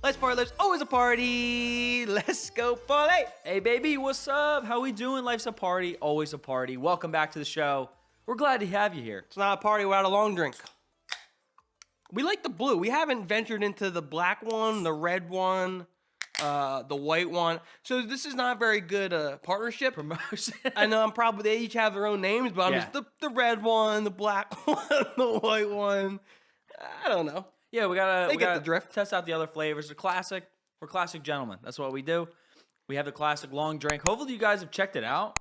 Let's party, let's always a party. Let's go party. Hey, baby, what's up? How we doing? Life's a party, always a party. Welcome back to the show. We're glad to have you here. It's not a party without a long drink. We like the blue. We haven't ventured into the black one, the red one, the white one. So this is not a very good partnership. Promotion. I know they each have their own names, but I'm just the red one, the black one, the white one. I don't know. Yeah, we gotta get the drift. Test out the other flavors. We're classic gentlemen. That's what we do. We have the classic long drink. Hopefully you guys have checked it out,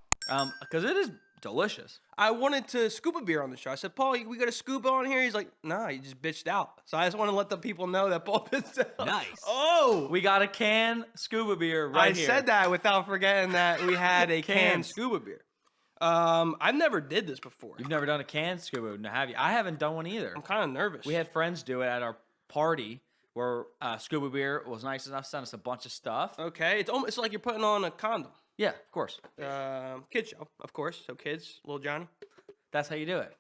because it is delicious. I wanted to scuba beer on the show. I said, Paul, we got a scuba on here? He's like, nah, you just bitched out. So I just want to let the people know that Paul bitched out. Nice. Oh! We got a can scuba beer right here. I said that without forgetting that we had a canned scuba beer. I've never did this before. You've never done a canned scuba, have you? I haven't done one either. I'm kind of nervous. We had friends do it at our party where scuba beer was nice enough to send us a bunch of stuff. Okay. It's like you're putting on a condom. Yeah, of course. Kid show, of course. So kids, little Johnny. That's how you do it.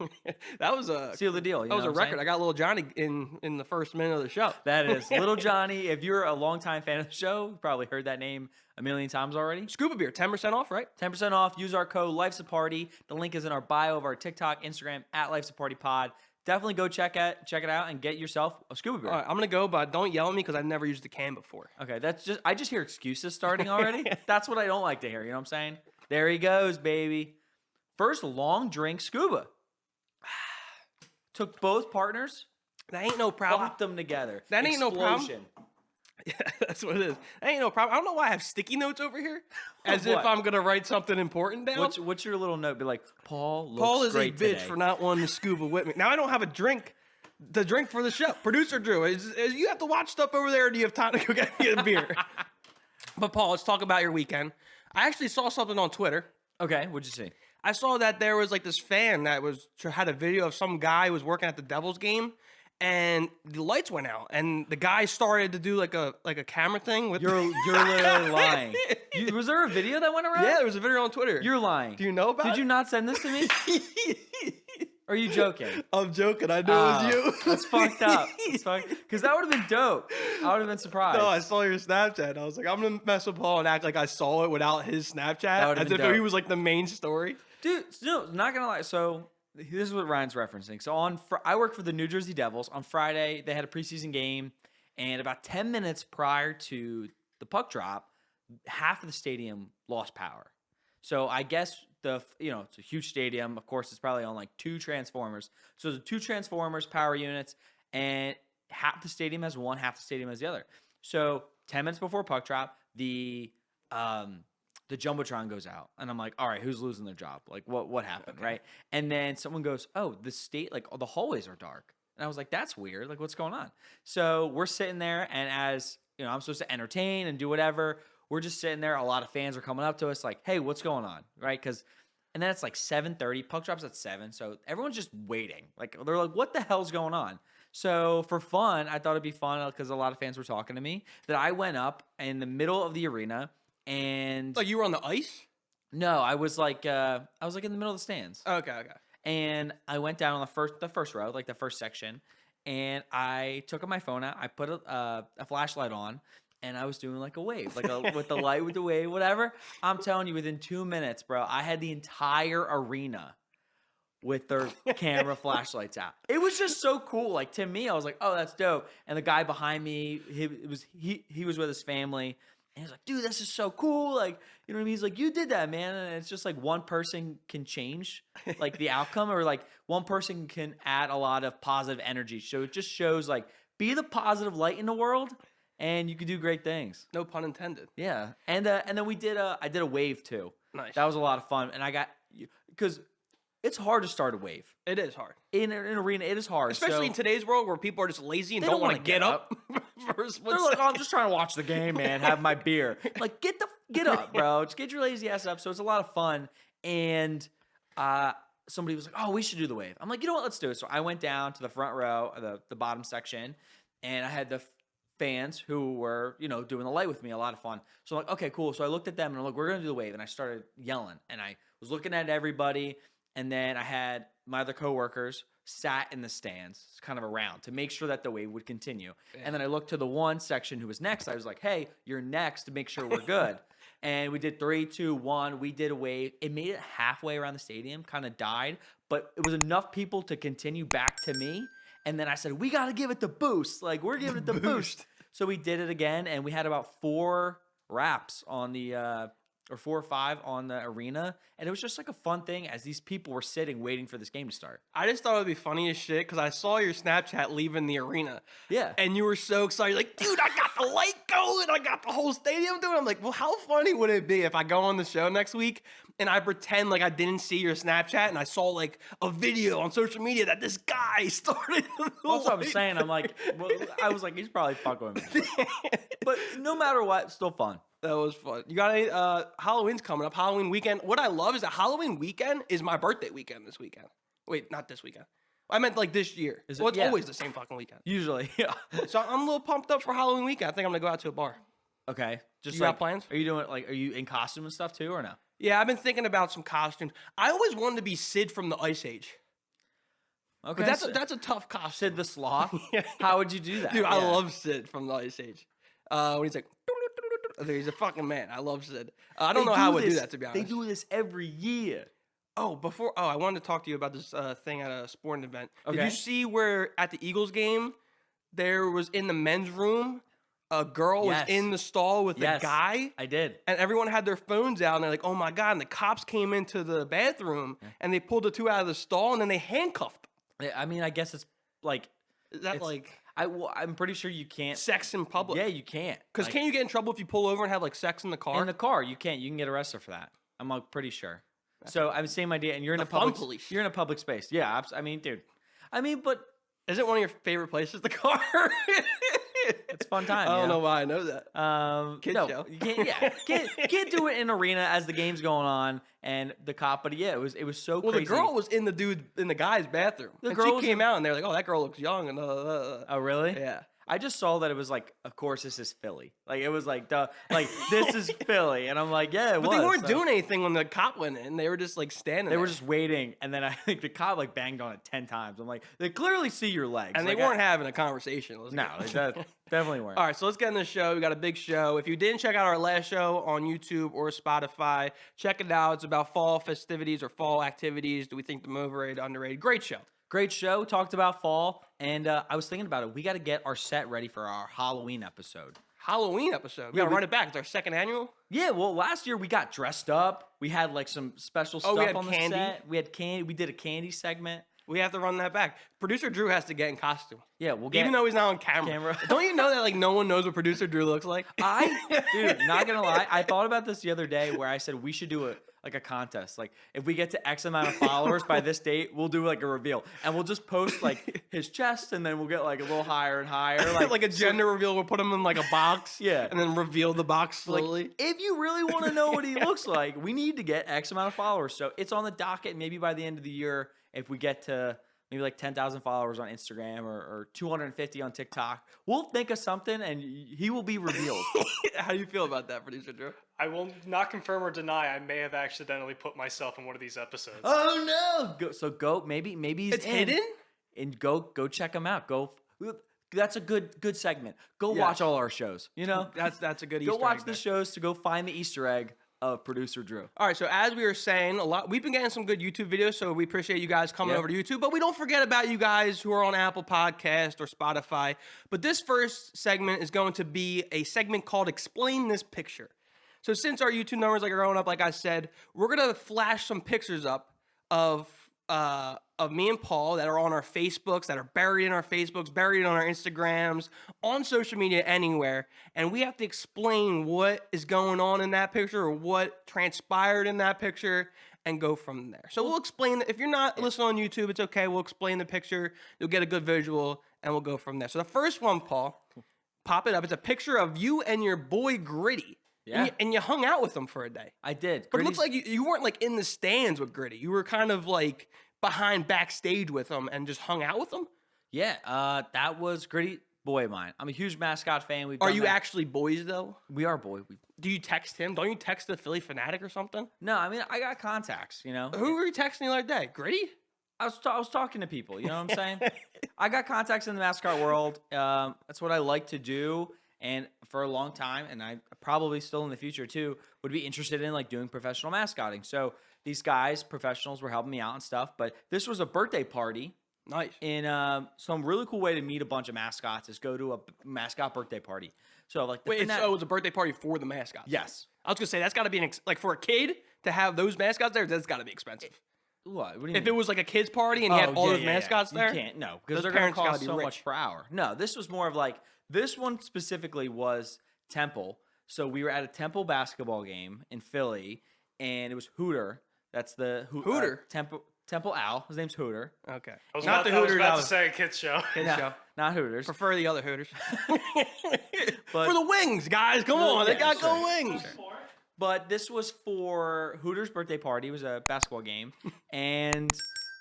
That was a seal the deal. That was a record. I got little Johnny in the first minute of the show. That is little Johnny. If you're a longtime fan of the show, you probably heard that name a million times already. Scuba beer, 10% off, right? 10% off. Use our code Life's a Party. The link is in our bio of our TikTok, Instagram at Life's a Party Pod. Definitely go check it out and get yourself a scuba beer. All right, I'm gonna go, but don't yell at me because I've never used the can before. Okay, I just hear excuses starting already. That's what I don't like to hear. You know what I'm saying? There he goes, baby. First long drink scuba. Took both partners. That ain't no problem. Plopped them together. That ain't no problem. Explosion. Yeah, that's what it is. That ain't no problem. I don't know why I have sticky notes over here, as if I'm gonna write something important down. What's your little note? Be like, Paul looks Paul is a great bitch today. for not wanting to scuba with me. Now I don't have a drink. The drink for the show. Producer Drew, you have to watch stuff over there, or do you have time to go get me a beer? But Paul, let's talk about your weekend. I actually saw something on Twitter. Okay, what'd you see? I saw that there was like this fan that had a video of some guy who was working at the Devils game, and the lights went out, and the guy started to do like a camera thing with. You're literally lying. Was there a video that went around? Yeah, there was a video on Twitter. You're lying. Do you know about it? Did you not send this to me? Are you joking? I'm joking. I knew it was you. That's fucked up. Because that would have been dope. I would have been surprised. No, I saw your Snapchat. I was like, I'm going to mess with Paul and act like I saw it without his Snapchat. As if he was like the main story. Dude, no, not going to lie. So this is what Ryan's referencing. So I work for the New Jersey Devils. On Friday, they had a preseason game. And about 10 minutes prior to the puck drop, half of the stadium lost power. So I guess it's a huge stadium. Of course, it's probably on like 2 transformers. So there's 2 transformers, power units, and half the stadium has one, half the stadium has the other. So 10 minutes before puck drop, the jumbotron goes out, and I'm like, all right, who's losing their job? Like, what happened, right? And then someone goes, oh, the hallways are dark, and I was like, that's weird. Like, what's going on? So we're sitting there, and as I'm supposed to entertain and do whatever. We're just sitting there. A lot of fans are coming up to us like, hey, what's going on? Right? And then it's like 7:30. Puck drops at 7. So everyone's just waiting. Like, they're like, what the hell's going on? So for fun, I thought it'd be fun because a lot of fans were talking to me that I went up in the middle of the arena and... Like you were on the ice? No, I was like in the middle of the stands. Okay. And I went down on the first row, like the first section, and I took my phone out. I put a flashlight on. And I was doing like a wave, with the light with the wave, whatever. I'm telling you, within 2 minutes, bro, I had the entire arena with their camera flashlights out. It was just so cool. Like, to me, I was like, oh, that's dope. And the guy behind me, he was with his family. And he was like, dude, this is so cool. Like, you know what I mean? He's like, you did that, man. And it's just like one person can change like the outcome, or like one person can add a lot of positive energy. So it just shows like, be the positive light in the world. And you could do great things. No pun intended. Yeah, and then I did a wave too. Nice. That was a lot of fun, and because it's hard to start a wave. It is hard in an arena. It is hard, especially in today's world where people are just lazy and don't want to get up. They're like, oh, I'm just trying to watch the game, man. Have my beer. Like, get up, bro. Just get your lazy ass up. So it's a lot of fun, and somebody was like, oh, we should do the wave. I'm like, you know what? Let's do it. So I went down to the front row, the bottom section, and I had the fans who were, doing the light with me, a lot of fun. So I'm like, okay, cool. So I looked at them and I'm like, we're going to do the wave. And I started yelling and I was looking at everybody. And then I had my other coworkers sat in the stands kind of around to make sure that the wave would continue. And then I looked to the one section who was next. I was like, hey, you're next to make sure we're good. And we did 3, 2, 1. We did a wave. It made it halfway around the stadium, kind of died, but it was enough people to continue back to me. And then I said, we got to give it the boost. Like, we're giving it the boost. So we did it again, and we had about 4 wraps on the or 4 or 5 on the arena, and it was just like a fun thing as these people were sitting waiting for this game to start. I just thought it would be funny as shit because I saw your Snapchat leaving the arena. Yeah. And you were so excited, like, dude, I got the light going, I got the whole stadium doing. I'm like, well, how funny would it be if I go on the show next week and I pretend like I didn't see your Snapchat and I saw like a video on social media that this guy started. That's what I'm saying. I'm like, well, I was like, he's probably fucking with me. But no matter what, still fun. That was fun. You got any, Halloween's coming up, Halloween weekend. What I love is that Halloween weekend is my birthday weekend this weekend. Wait, not this weekend. I meant like this year. Is it? Well, it's Yeah. always the same fucking weekend. Usually, yeah. So I'm a little pumped up for Halloween weekend. I think I'm gonna go out to a bar. Okay. Just You like, got plans? Are you doing like, are you in costume and stuff too, or no? Yeah, I've been thinking about some costumes. I always wanted to be Sid from the Ice Age. Okay. But that's a tough costume. Sid the Sloth. Yeah. How would you do that? Dude, I Yeah. love Sid from the Ice Age. When he's like, he's a fucking man. I love Sid. I don't know how I would do that, to be honest. They do this every year. I wanted to talk to you about this thing at a sporting event. Did Okay. you see where at the Eagles game, there was in the men's room, a girl was Yes. in the stall with Yes. a guy? I did. And everyone had their phones out, and they're like, oh my God. And the cops came into the bathroom, and they pulled the 2 out of the stall, and then they handcuffed them. I mean, I guess it's like, Is that It's- like I'm pretty sure you can't. sex in public? Yeah, you can't. Because Like, can't you get in trouble if you pull over and have like sex in the car? in the car, you can't. You can get arrested for that. I'm like pretty sure. So I'm same idea, and you're in The a fun public. police. You're in a public space. Yeah, I mean, dude. I mean, but Is it one of your favorite places, the car? it's a fun time. I don't you know why I know that. Kid no, show. you can't. Yeah, can't do it in arena as the game's going on and the cop. But yeah, it was so Well, crazy. the girl was in the guy's bathroom. The And girl she was came in- out, and they're like, "Oh, that girl looks young." And Oh really? yeah. I just saw that it was like, of course, this is Philly. Like it was like, like this is Philly, and I'm like, yeah, it But was. they weren't So- doing anything when the cop went in. They were just like standing. They were there. just waiting, and then I think the cop like banged on it 10 times. I'm like, they clearly see your legs, and they Like, weren't having a conversation. Let's No, get- they definitely weren't. All right, so let's get in the show. We got a big show. If you didn't check out our last show on YouTube or Spotify, check it out. It's about fall festivities or fall activities. Do we think them overrated, underrated? Great show. Great show. Talked about fall, and I was thinking about it. We got to get our set ready for our Halloween episode. Halloween episode. We Yeah, gotta we- run it back. It's our second annual. Yeah, well, last year we got dressed up. We had like some special Oh, stuff we had on the candy? set. We had candy. We did a candy segment. We have to run that back. Producer Drew has to get in costume. Yeah, we'll get. Even though he's not on camera. Don't you know that like no one knows what producer Drew looks like? Dude, not gonna lie, I thought about this the other day where I said we should do a contest. Like if we get to X amount of followers by this date, we'll do like a reveal, and we'll just post like his chest, and then we'll get like a little higher and higher, like a gender reveal. We'll put him in like a box. Yeah. And then reveal the box Like, slowly. if you really want to know what he looks like, we need to get X amount of followers. So it's on the docket. Maybe by the end of the year, if we get to maybe like 10,000 followers on Instagram or 250 on TikTok, we'll think of something and he will be revealed. How do you feel about that, producer Drew? I will not confirm or deny I may have accidentally put myself in one of these episodes. Oh no! Go. Maybe he's It's in. hidden? And go check him out. Go. That's a good segment. Go Yes. watch all our shows. You know, That's a good go Easter watch egg the there. shows to go find the Easter egg of producer Drew. All right, so as we were saying, we've been getting some good YouTube videos, so we appreciate you guys coming Yeah. over to YouTube. But we don't forget about you guys who are on Apple Podcast or Spotify. But this first segment is going to be a segment called "Explain This Picture." So since our YouTube numbers are growing up, like I said, we're gonna flash some pictures up of me and Paul that are on our Facebooks, that are buried in our Facebooks, buried on our Instagrams, on social media, anywhere. And we have to explain what is going on in that picture or what transpired in that picture and go from there. So we'll explain, if you're not listening on YouTube, it's okay. We'll explain the picture. You'll get a good visual and we'll go from there. So the first one, Paul, pop it up. It's a picture of you and your boy Gritty. Yeah. And you hung out with him for a day. I did. But it looks like you weren't like in the stands with Gritty. You were kind of like behind backstage with him and just hung out with him. Yeah. That was Gritty boy of mine. I'm a huge mascot fan. Are you actually boys though? We are boy. Do you text him? Don't you text the Philly Fanatic or something? No, I mean I got contacts. You know. Who were you texting the other day? Gritty? I was talking to people. You know what I'm saying? I got contacts in the mascot world. That's what I like to do. And for a long time, and I probably still in the future too, would be interested in like doing professional mascotting. So these guys, professionals, were helping me out and stuff. But this was a birthday party. Nice. And some really cool way to meet a bunch of mascots is go to a mascot birthday party. So like, Wait, so it was a birthday party for the mascots? Yes. I was gonna say that's got to be like for a kid to have those mascots there. That's got to be expensive. What do you If mean? it was like a kid's party and you had all those mascots there, You can't, no, because those they're going to parents gotta cost be so rich. much per hour. No, this was more of like, this one specifically was Temple. So we were at a Temple basketball game in Philly, and it was Hooter. That's the Hooter? Temple Owl. His name's Hooter. Okay. I was Not about, the I was Hooters. about to say a kids show. Kids show. Not Hooters. Prefer the other Hooters. But- For the wings, guys. Come on. They Yeah, got sure. go wings. But this was for Hooter's birthday party. It was a basketball game. And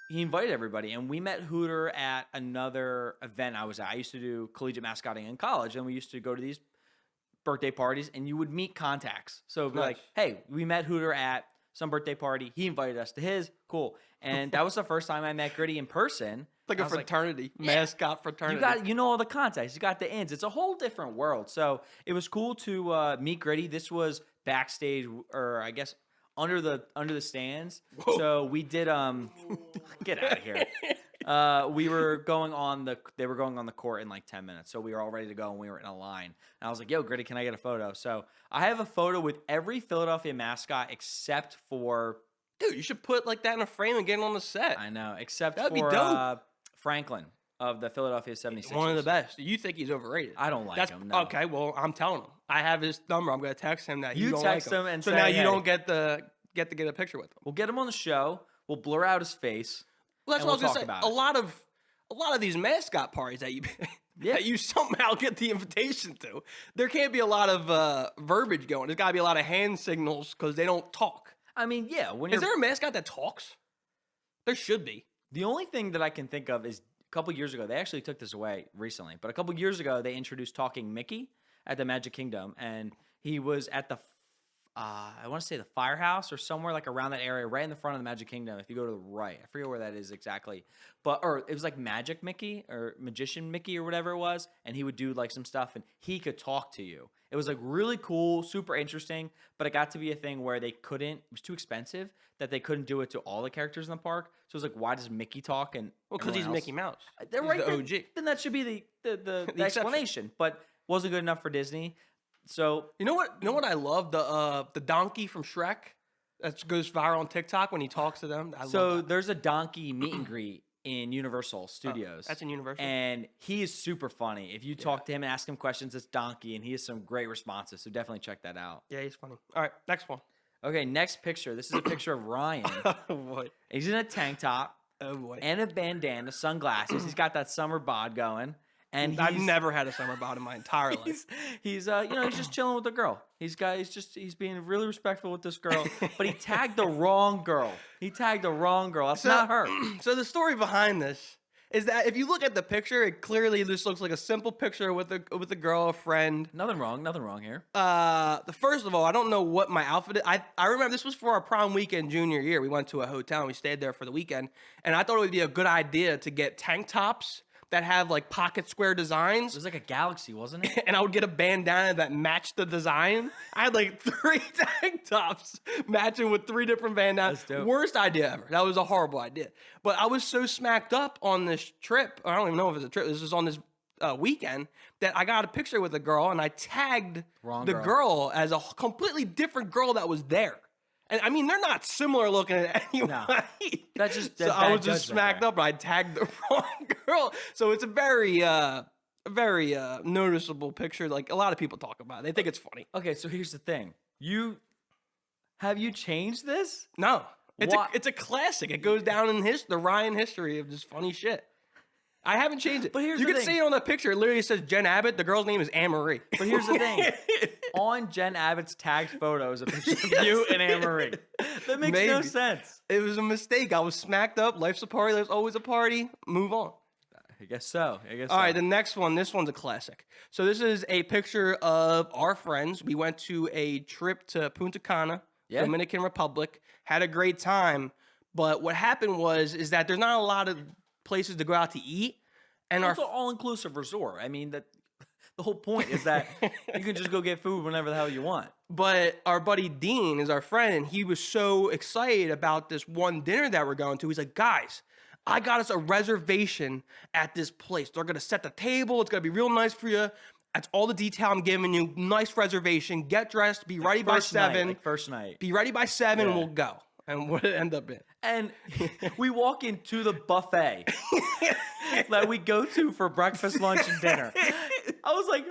he invited everybody. And we met Hooter at another event I was at. I used to do collegiate mascotting in college. And we used to go to these birthday parties. And you would meet contacts. So it'd be like, hey, we met Hooter at some birthday party. He invited us to his. Cool. And that was the first time I met Gritty in person. Like I a was fraternity. Mascot fraternity. you know all the contacts. You got the ins. It's a whole different world. So it was cool to meet Gritty. This was backstage, or I guess under the stands. Whoa. So we did get out of here. They were going on the court in like 10 minutes. So we were all ready to go and we were in a line. And I was like, yo, Gritty, can I get a photo? So I have a photo with every Philadelphia mascot except for, Dude, you should put like that in a frame and get it on the set. I know, except That'd be for dope. Franklin of the Philadelphia 76ers. One of the best. You think he's overrated? I don't like That's, him. No. Okay, well, I'm telling him. I have his number. I'm gonna text him that You don't text like him and so say, now you hey. don't get to get a picture with him. We'll get him on the show. We'll blur out his face. Well, that's and what we'll I was gonna talk say. about it. A lot of these mascot parties that you Yeah. that you somehow get the invitation to, there can't be a lot of verbiage going. There's got to be a lot of hand signals because they don't talk. I mean, yeah. When Is you're, there a mascot that talks? There should be. the only thing that I can think of is a couple years ago. They actually took this away recently, but a couple years ago they introduced Talking Mickey at the Magic Kingdom, and he was at the I want to say the Firehouse or somewhere like around that area, right in the front of the Magic Kingdom. If you go to the right, I forget where that is exactly, or it was like Magic Mickey or Magician Mickey or whatever it was, and he would do like some stuff, and he could talk to you. It was like really cool, super interesting, but it got to be a thing where they couldn't. It was too expensive that they couldn't do it to all the characters in the park. So it was like, why does Mickey talk? And Well, because he's everyone else- Mickey Mouse. They're He's right. the then- OG. Then that should be the exception. explanation, but wasn't good enough for Disney. So You know what? You know what I love? The donkey from Shrek that goes viral on TikTok when he talks to them. I love that. there's a donkey meet and greet in Universal Studios. That's in Universal. And he is super funny. If you talk to him and ask him questions, it's Donkey, and he has some great responses. So definitely check that out. Yeah, he's funny. All right, next one. Okay, next picture. This is a picture of Ryan. Oh boy. He's in a tank top Oh boy. and a bandana, sunglasses. He's got that summer bod going. And I've he's- never had a summer bod in my entire life. he's just chilling with the girl. He's being really respectful with this girl, but he tagged the wrong girl. That's not her. So the story behind this is that if you look at the picture, it clearly just looks like a simple picture with a girl, a friend. Nothing wrong here. The first of all, I don't know what my outfit is. I remember this was for our prom weekend junior year. We went to a hotel and we stayed there for the weekend, and I thought it would be a good idea to get tank tops that have like pocket square It designs. was like a galaxy, wasn't it? And I would get a bandana that matched the design. I had like 3 tank tops matching with 3 different bandanas. That's dope. Worst idea ever. That was a horrible idea. But I was so smacked up on this trip. I don't even know if it's a trip. This was on this weekend that I got a picture with a girl and I tagged Wrong the girl. girl as a completely different girl that was there. And I mean, they're not similar looking at any No. way. That's just So that's I bad was just judgment smacked there. up, and I tagged the wrong girl. So it's a very noticeable picture. Like a lot of people talk about it. They think it's funny. Okay, so here's the thing. Have you changed this? No, Why- it's a classic. It goes down in the Ryan history of just funny shit. I haven't changed it. But here's you the can thing. see it on the picture. It literally says Jen Abbott. The girl's name is Anne Marie. But here's the thing. On Jen Abbott's tagged photos, a picture of you and Anne Marie. That makes no Maybe. sense. It was a mistake. I was smacked up. Life's a party. There's always a party. Move on. I guess so. All right, the next one. This one's a classic. So this is a picture of our friends. We went to a trip to Punta Cana, Yeah. Dominican Republic. Had a great time. But what happened is that there's not a lot of places to go out to eat. And It's an all-inclusive resort. I mean, that the whole point is that you can just go get food whenever the hell you want. But our buddy Dean is our friend, and he was so excited about this one dinner that we're going to. He's like, guys, I got us a reservation at this place. They're going to set the table. It's going to be real nice for you. That's all the detail I'm giving you. Nice reservation. Get dressed. Be ready by 7. First night. Be ready by 7 and Yeah. we'll go. And what did it end up being? And we walk into the buffet that we go to for breakfast, lunch, and dinner. I was like,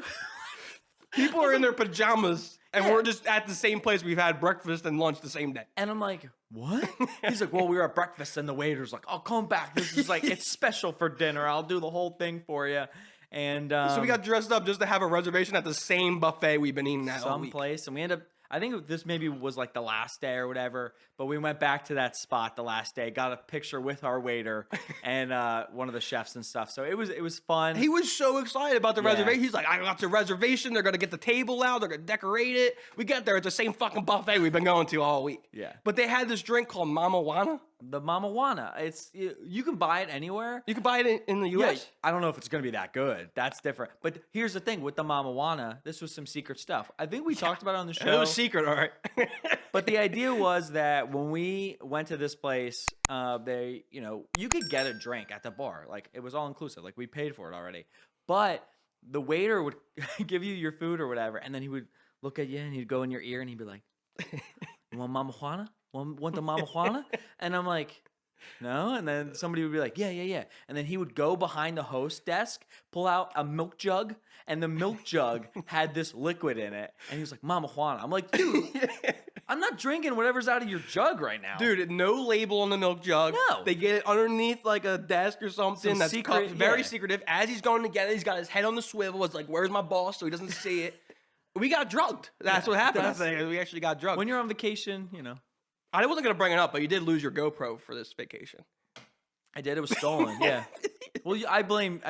People are in their pajamas, and Yeah. we're just at the same place we've had breakfast and lunch the same day. and I'm like, what? He's like, well, we were at breakfast, and the waiter's like, oh, come back. This is like, it's special for dinner. I'll do the whole thing for you. And So we got dressed up just to have a reservation at the same buffet we've been eating at all week. someplace, and we ended up. I think this maybe was like the last day or whatever, but we went back to that spot the last day, got a picture with our waiter and one of the chefs and stuff. So it was fun. He was so excited about the Yeah. reservation. He's like, I got the reservation. They're going to get the table out. They're going to decorate it. We get there. It's the same fucking buffet we've been going to all week. Yeah. But they had this drink called Mama Juana. The Mama Juana. It's you can buy it anywhere. You can buy it in the Yeah, U.S. I don't know if it's gonna be that good. That's different. But here's the thing with the Mama Juana, this was some secret stuff. I think we talked about it on the show. It was secret, all right. But the idea was that when we went to this place, they, you could get a drink at the bar. Like, it was all inclusive. Like, we paid for it already. But the waiter would give you your food or whatever, and then he would look at you and he'd go in your ear and he'd be like, "You want Mama Juana? Want the Mama Juana?" And I'm like, "No." And then somebody would be like, "Yeah." And then he would go behind the host desk, pull out a milk jug, and the milk jug had this liquid in it. And he was like, "Mama Juana." I'm like, dude, I'm not drinking whatever's out of your jug right now. Dude, no label on the milk jug. No. They get it underneath like a desk or something. Some That's secret- very yeah. secretive. As he's going to get it, he's got his head on the swivel. It's like, where's my boss? So he doesn't see it. We got drugged. That's what happened. We actually got drugged. When you're on vacation, I wasn't going to bring it up, but you did lose your GoPro for this vacation. I did. It was stolen. Yeah. Well, I blame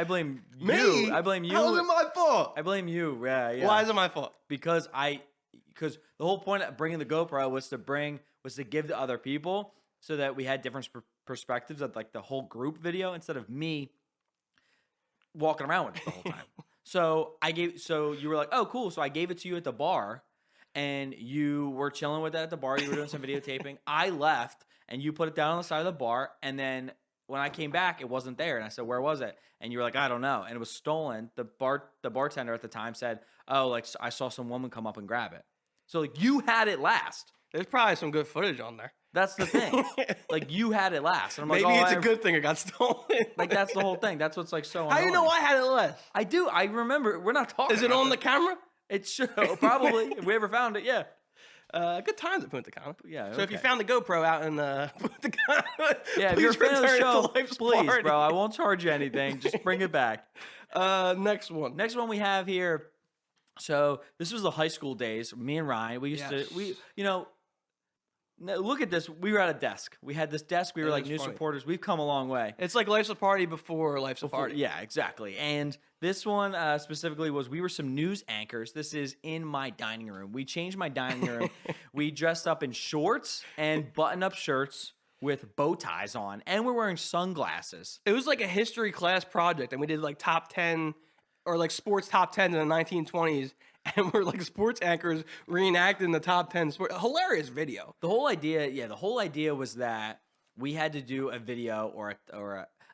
you. Me? I blame you. How is it my fault? I blame you. Yeah. Why is it my fault? Because the whole point of bringing the GoPro was to give to other people so that we had different perspectives of like the whole group video instead of me walking around with it the whole time. So you were like, "Oh, cool." So I gave it to you at the bar, and you were chilling with it at the bar. You were doing some videotaping. I left, and you put it down on the side of the bar, and then when I came back, it wasn't there. And I said, "Where was it?" And you were like, "I don't know." And it was stolen. The bartender at the time said, "Oh, like I saw some woman come up and grab it." So like you had it last. There's probably some good footage on there. That's the thing. Like you had it last. And I'm like, Maybe "Oh, it's a good thing it got stolen. Like that's the whole thing. That's what's like so How annoying. you know I had it less? I do. I remember. We're not talking. Is it about on the camera? It should probably. If we ever found it, yeah. Good times at Punta Cana. Yeah, So if you okay. found the GoPro out in Punta Cana, Yeah, if please you're a fan of the return it to show, Life's please, Party. bro. I won't charge you anything. Just bring it back. Next one. Next one we have here. So this was the high school days. Me and Ryan. We used Yes. to. Look at this. We were at a desk. We had this desk. We were It like was news funny. reporters. We've come a long way. It's like Life's a Party before Life's a Party. Yeah, exactly. And this one specifically was we were some news anchors. This is in my dining room. We changed my dining room. We dressed up in shorts and button-up shirts with bow ties on, and we're wearing sunglasses. It was like a history class project, and we did like top 10 or like sports top 10s in the 1920s, and we're like sports anchors reenacting the top 10 sports. Hilarious video. The whole idea was that we had to do a video or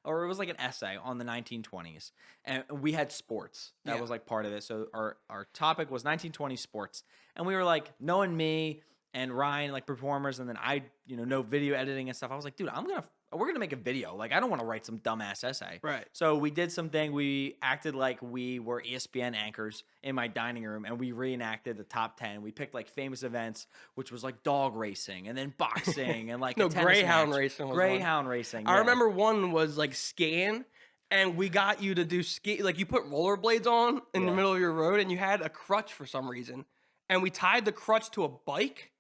it was like an essay on the 1920s, and we had sports. That Yeah. was like part of it. So our topic was 1920 sports, and we were like knowing me and Ryan like performers, and then I know video editing and stuff. I was like, dude, we're gonna make a video. Like, I don't want to write some dumbass essay. Right. So we did something. We acted like we were ESPN anchors in my dining room, and we reenacted the top 10. We picked like famous events, which was like dog racing, and then boxing, and like No, a tennis Greyhound match. racing was Greyhound racing. I yeah. remember one was like skiing, and we got you to do ski. Like you put rollerblades on in the Yeah. middle of your road, and you had a crutch for some reason, and we tied the crutch to a bike.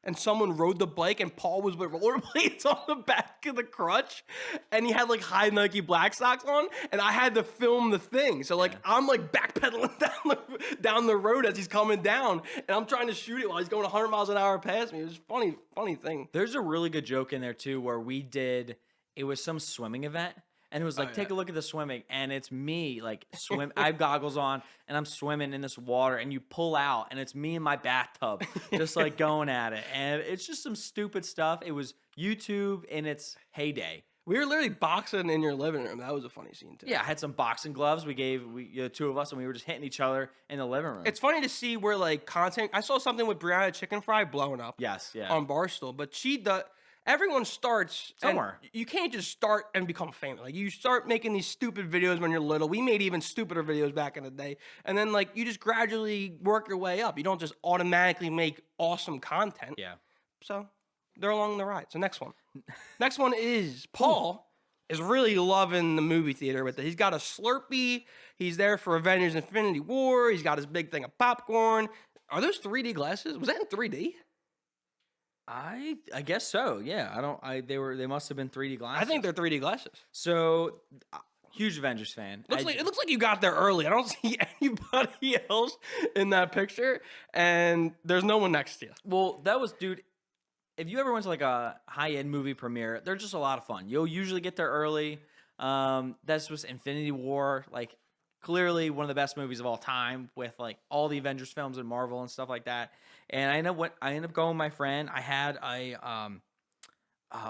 and someone rode the bike, and Paul was with rollerblades on the back of the crutch, and he had like high Nike black socks on, and I had to film the thing. So like I'm like backpedaling down the road as he's coming down, and I'm trying to shoot it while he's going 100 miles an hour past me. It was a funny thing. There's a really good joke in there too where it was some swimming event. And it was like, take a look at the swimming. And it's me, like, I have goggles on, and I'm swimming in this water. And you pull out, and it's me in my bathtub, just, like, going at it. And it's just some stupid stuff. It was YouTube in its heyday. We were literally boxing in your living room. That was a funny scene, too. Yeah, I had some boxing gloves. Two of us, and we were just hitting each other in the living room. It's funny to see where, like, content... I saw something with Brianna Chicken Fry blowing up. Yes, yeah. On Barstool. But she does... Everyone starts somewhere. You can't just start and become famous. Like you start making these stupid videos when you're little. We made even stupider videos back in the day. And then like you just gradually work your way up. You don't just automatically make awesome content. Yeah. So they're along the ride. So next one. Next one is Paul is really loving the movie theater with it. He's got a Slurpee. He's there for Avengers Infinity War. He's got his big thing of popcorn. Are those 3D glasses? Was that in 3D? I guess so. Yeah. They must have been 3D glasses. I think they're 3D glasses. So huge Avengers fan. It looks like you got there early. I don't see anybody else in that picture, and there's no one next to you. Well, that was, dude. If you ever went to like a high-end movie premiere, they're just a lot of fun. You'll usually get there early. This was Infinity War, like clearly one of the best movies of all time with like all the Avengers films and Marvel and stuff like that. And I ended up going with my friend. I had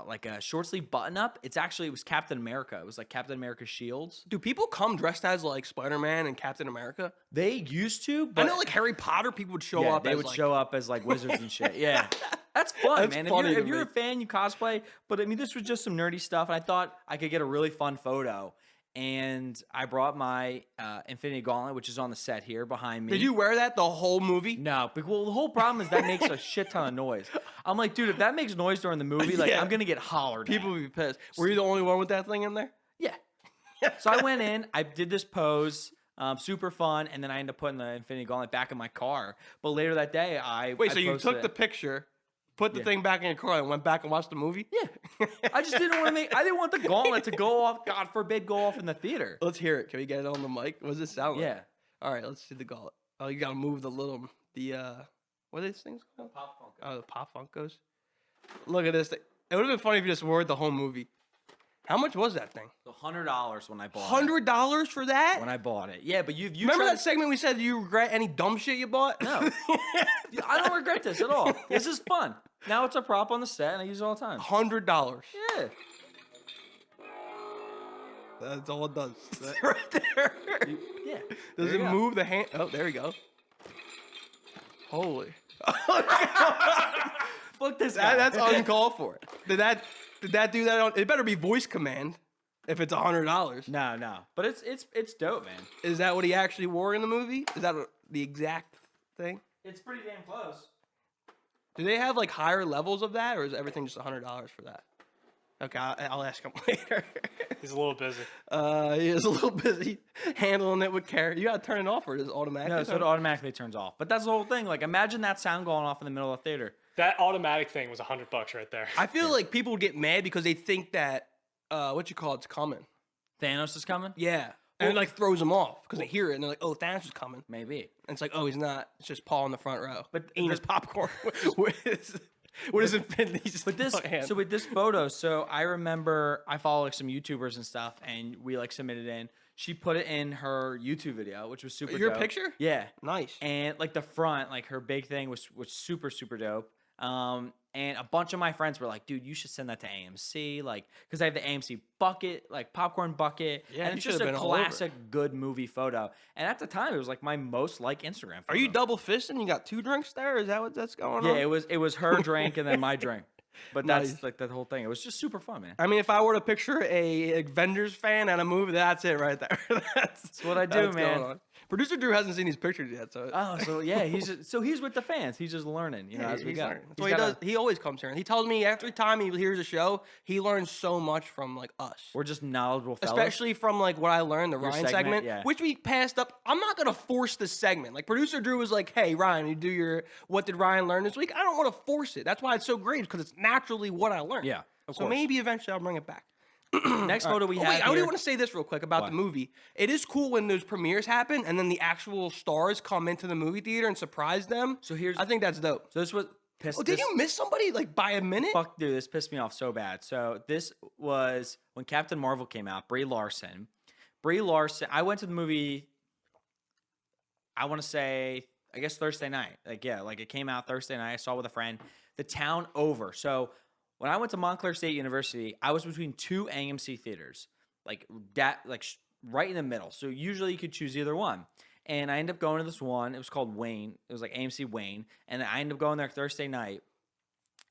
like a short sleeve button up. It was Captain America. It was like Captain America's shields. Do people come dressed as like Spider-Man and Captain America? They used to, but I know like Harry Potter people would show up. They would show up as like wizards and shit. Yeah. That's fun, man. If you're a fan, you cosplay. But I mean, this was just some nerdy stuff, and I thought I could get a really fun photo. And I brought my Infinity Gauntlet, which is on the set here behind me. Did you wear that the whole movie? No. Well, the whole problem is that makes a shit ton of noise. I'm like, dude, if that makes noise during the movie, like, I'm going to get hollered at. People would be pissed. Were you the only one with that thing in there? Yeah. So I went in, I did this pose, super fun, and then I ended up putting the Infinity Gauntlet back in my car. But later that day, so you took the picture, put the thing back in your car, and went back and watched the movie? Yeah. I just didn't want the gauntlet to go off, God forbid, go off in the theater. Let's hear it. Can we get it on the mic? What does it sound like? Yeah. All right, let's see the gauntlet. Oh, you got to move what are these things called? Pop Funkos. Oh, the Pop Funkos. Look at this thing. It would have been funny if you just wore it the whole movie. How much was that thing? $100 when I bought it. $100 for that? When I bought it. Yeah, but you remember that segment we said, do you regret any dumb shit you bought? No. I don't regret this at all. This is fun. Now it's a prop on the set, and I use it all the time. $100. Yeah. That's all it does. Right there. Yeah. Does it move the hand? Oh, there we go. Holy. Fuck this guy. That's uncalled for. Did that do that on? It better be voice command if it's $100. No. But it's dope, man. Is that what he actually wore in the movie? Is that the exact thing? It's pretty damn close. Do they have like higher levels of that, or is everything just $100 for that? Okay, I'll ask him later. He's a little busy. He is a little busy handling it with care. You gotta turn it off, or it is automatic. No, so it automatically turns off. But that's the whole thing. Like, imagine that sound going off in the middle of the theater. That automatic thing was $100 right there. I feel like people would get mad because they think that it's coming. Thanos is coming? Yeah. And it like throws them off because they hear it and they're like, oh, Thanos is coming. Maybe. And it's like, oh, he's not. It's just Paul in the front row. But eating his popcorn with his Infinity's with this photo, so I remember I follow like some YouTubers and stuff, and we like submitted in. She put it in her YouTube video, which was super Your dope. picture? Yeah. Nice. And like the front, like her big thing was super, super dope. And a bunch of my friends were like, dude, you should send that to AMC. Like, because I have the AMC bucket, like popcorn bucket. Yeah, and it's just a classic good movie photo. And at the time, it was like my most liked Instagram photo. Are you double fisting? You got 2 drinks there? Is that what that's going on? Yeah, it was her drink and then my drink. But that's like the whole thing. It was just super fun, man. I mean, if I were to picture a Avengers fan at a movie, that's it right there. That's what I do, man. Producer Drew hasn't seen these pictures yet, so. Oh, so yeah, he's with the fans. He's just learning, as we he's go. learning. That's what he does. He always comes here, and he tells me every time he hears a show, he learns so much from like us. We're just knowledgeable fellas. Especially from like what I learned, the Ryan segment, yeah. which we passed up. I'm not gonna force this segment. Like producer Drew was like, "Hey Ryan, you do your what did Ryan learn this week?" I don't want to force it. That's why it's so great because it's naturally what I learned. Yeah, of so course. maybe eventually I'll bring it back. Next photo we have. Wait, I do here- want to say this real quick about the movie. It is cool when those premieres happen and then the actual stars come into the movie theater and surprise them. So here's- I think that's dope. So this was pissed. Oh, did you miss somebody like by a minute? Fuck, dude, this pissed me off so bad. So this was when Captain Marvel came out. Brie Larson. I went to the movie. I want to say, I guess Thursday night. Like it came out Thursday night. I saw it with a friend. The town over. So when I went to Montclair State University, I was between two AMC theaters, right in the middle. So usually you could choose either one. And I ended up going to this one. It was called Wayne. It was like AMC Wayne. And I ended up going there Thursday night.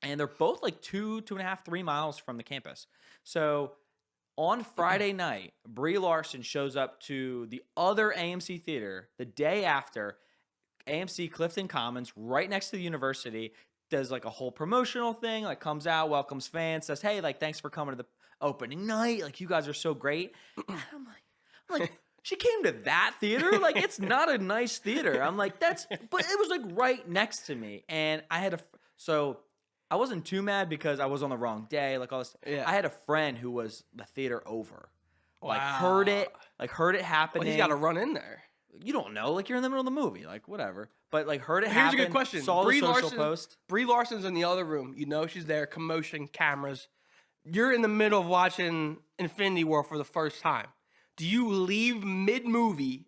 And they're both like 2.5, 3 miles from the campus. So on Friday night, Brie Larson shows up to the other AMC theater the day after, AMC Clifton Commons, right next to the university, does like a whole promotional thing, like comes out, welcomes fans, says, "Hey, like thanks for coming to the opening night. Like you guys are so great." And I'm like, she came to that theater? Like it's not a nice theater. I'm like, but it was like right next to me. And so I wasn't too mad because I was on the wrong day, like all this. Yeah. I had a friend who was the theater over. Like Wow. heard it happening. Well, he's got to run in there. You don't know, like you're in the middle of the movie, like whatever. But like heard it happen. Here's a good question. Saw the social post. Brie Larson's in the other room. You know she's there, commotion, cameras. You're in the middle of watching Infinity War for the first time. Do you leave mid-movie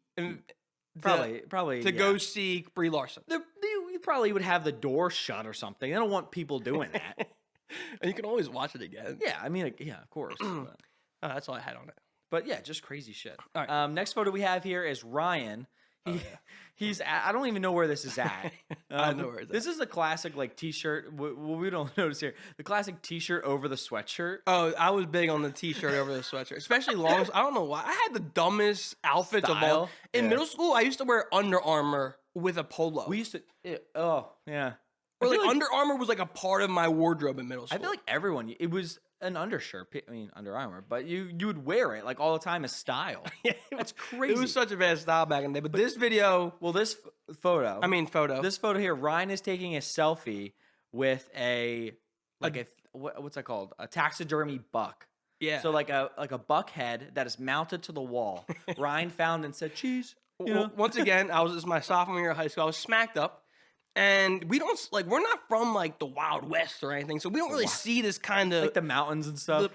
Probably to go see Brie Larson? You probably would have the door shut or something. They don't want people doing that. And you can always watch it again. Yeah, I mean, yeah, of course. Oh, that's all I had on it. But yeah, just crazy shit. All right. Next photo we have here is Ryan. He's I don't even know where this is at. I know where it's This is a classic like t-shirt. Well, we don't notice here. The classic t-shirt over the sweatshirt. Oh, I was big on the t-shirt over the sweatshirt, especially long. I don't know why. I had the dumbest outfits of all. Style? In Yeah. middle school, I used to wear Under Armour with a polo. We used to. Oh yeah. Or I like feel like- Under Armour was like a part of my wardrobe in middle school. I feel like everyone. It was an undershirt. I mean, Under Armour, but you would wear it like all the time as style. That's crazy. It was such a bad style back in the day. But this video, Well, this photo. photo. This photo here, Ryan is taking a selfie with what's that called? A taxidermy buck. yeah. So like a buck head that is mounted to the wall. Ryan found and said, "Cheese." Well, once again, this is my sophomore year of high school. I was smacked up. And we're not from like the Wild West or anything, so we don't really see this kind of Like the mountains and stuff.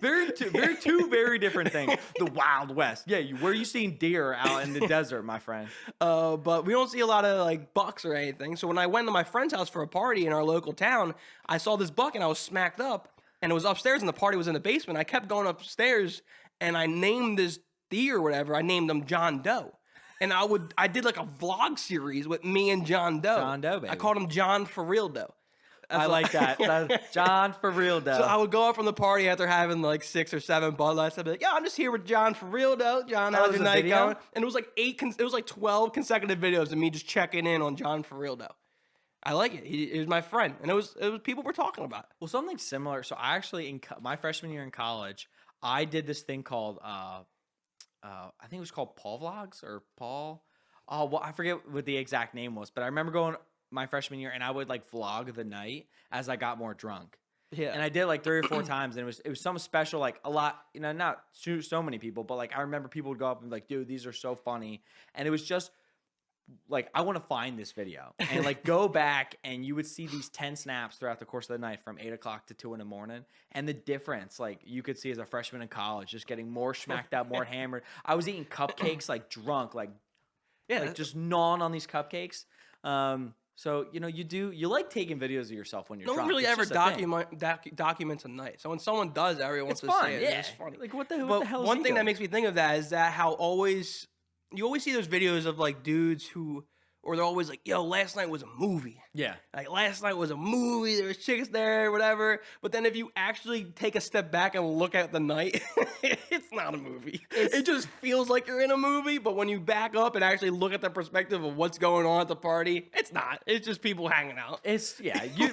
Very two different things. The Wild West. Yeah, where are you seeing deer out in the desert, my friend? But we don't see a lot of like bucks or anything. So when I went to my friend's house for a party in our local town, I saw this buck and I was smacked up, and it was upstairs, and the party was in the basement. I kept going upstairs, and I named this deer or whatever. I named him John Doe. And I did like a vlog series with me and John Doe. John Doe, baby. I called him John for real Doe. I like that. That's John for real, though. So I would go up from the party after having like 6 or 7 Bud Lights. I'd be like, "Yeah, I'm just here with John for real, though. John, how's was your a night video? going?" And it was like 12 consecutive videos of me just checking in on John for real, though. I like it. He was my friend, and it was people were talking about it. Well, something similar. So I actually, my freshman year in college, I did this thing called, I think it was called Paul Vlogs or Paul. Oh, well, I forget what the exact name was, but I remember going my freshman year and I would like vlog the night as I got more drunk. Yeah, And I did like 3 or 4 times, and it was something special, like a lot, not so many people, but like I remember people would go up and be like, "Dude, these are so funny," and it was just like I want to find this video and like go back, and you would see these 10 snaps throughout the course of the night from 8 o'clock to 2 in the morning, and the difference like you could see as a freshman in college, just getting more smacked out, more hammered. I was eating cupcakes like drunk, like just gnawing on these cupcakes. So you like taking videos of yourself when you're no drunk. one really It's ever just a thing. documents a night. So when someone does, everyone wants It's to fun, say it. yeah. It's funny. Like what the But hell? one thing that makes me think of that is that how you always see those videos of like dudes who or they're always like, yo, last night was a movie. Yeah. Like, last night was a movie. There was chicks there, whatever. But then if you actually take a step back and look at the night, it's not a movie. It just feels like you're in a movie. But when you back up and actually look at the perspective of what's going on at the party, it's not. It's just people hanging out. It's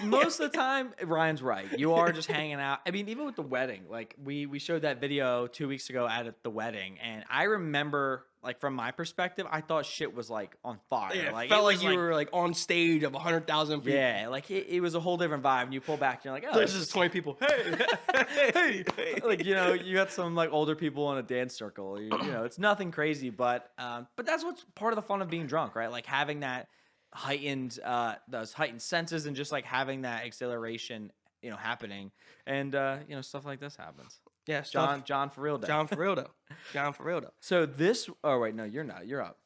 most of the time, Ryan's right. You are just hanging out. I mean, even with the wedding, like we showed that video 2 weeks ago at the wedding, and I remember, like, from my perspective, I thought shit was like on fire. Yeah, Like, it felt it like was, you were like on stage of 100,000 people. yeah, like it was a whole different vibe. And you pull back, and you're like, oh, This is 20 people. Hey, hey. like, you know, you got some like older people in a dance circle. You know, it's nothing crazy, but that's what's part of the fun of being drunk, right? Like having that heightened those heightened senses, and just like having that exhilaration, you know, happening, and you know, stuff like this happens. Yeah, John for real though. John for real though. John for real though. So this, oh wait, no, you're not. You're up.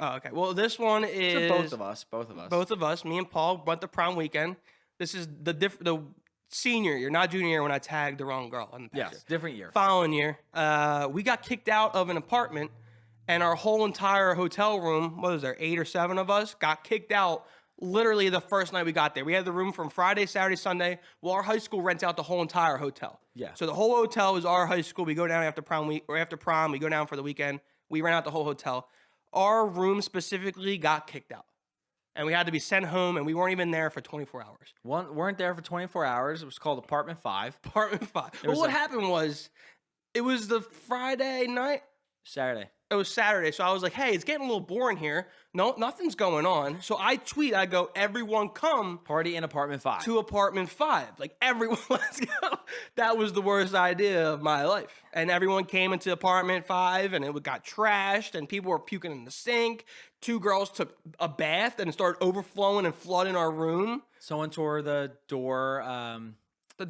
Oh, okay. Well, this one is So both of us. Both of us. Me and Paul went to prom weekend. This is the senior year, not junior year, when I tagged the wrong girl in the picture. Yes, different year. Following year, we got kicked out of an apartment, and our whole entire hotel room, what was there, 8 or 7 of us, got kicked out literally the first night we got there. We had the room from Friday, Saturday, Sunday. Well, our high school rents out the whole entire hotel. Yeah. So the whole hotel is our high school. We go down after prom week, or after prom, we go down for the weekend. We rent out the whole hotel. Our room specifically got kicked out, and we had to be sent home, and we weren't even there for 24 hours. Weren't there for 24 hours. It was called Apartment 5. Apartment 5. Well, what happened was, it was the Friday night. Saturday. It was Saturday, so I was like, hey, it's getting a little boring here. No, nothing's going on. So I go, everyone come Party in Apartment 5. to Apartment 5. Like, everyone, let's go. That was the worst idea of my life. And everyone came into Apartment 5, and it got trashed, and people were puking in the sink. 2 girls took a bath, and it started overflowing and flooding our room. Someone tore the door. The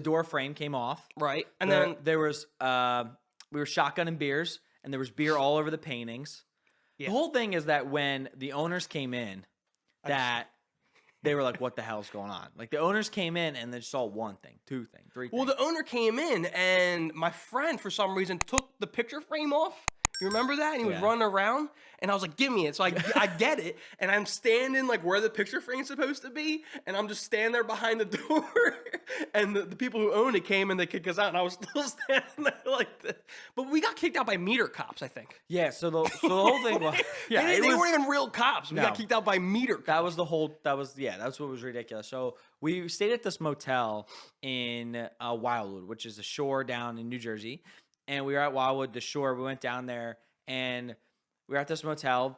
door frame came off. right. And Then there was we were shotgunning beers, and there was beer all over the paintings. Yeah. The whole thing is that when the owners came in, that they were like, what the hell's going on? Like, the owners came in and they saw 1 thing, 2 things, 3 things. Well, the owner came in, and my friend, for some reason, took the picture frame off. You remember that? And he was Yeah. running around, and I was like, give me it. So I get it, and I'm standing like where the picture frame's supposed to be, and I'm just standing there behind the door, and the people who owned it came and they kicked us out, and I was still standing there like this. But we got kicked out by meter cops, I think. Yeah, so the whole thing was... Yeah, they it was, weren't even real cops. We No. got kicked out by meter cops. That was the whole... that's what was ridiculous. So we stayed at this motel in Wildwood, which is a shore down in New Jersey. And we were at Wildwood, the shore. We went down there, and we were at this motel.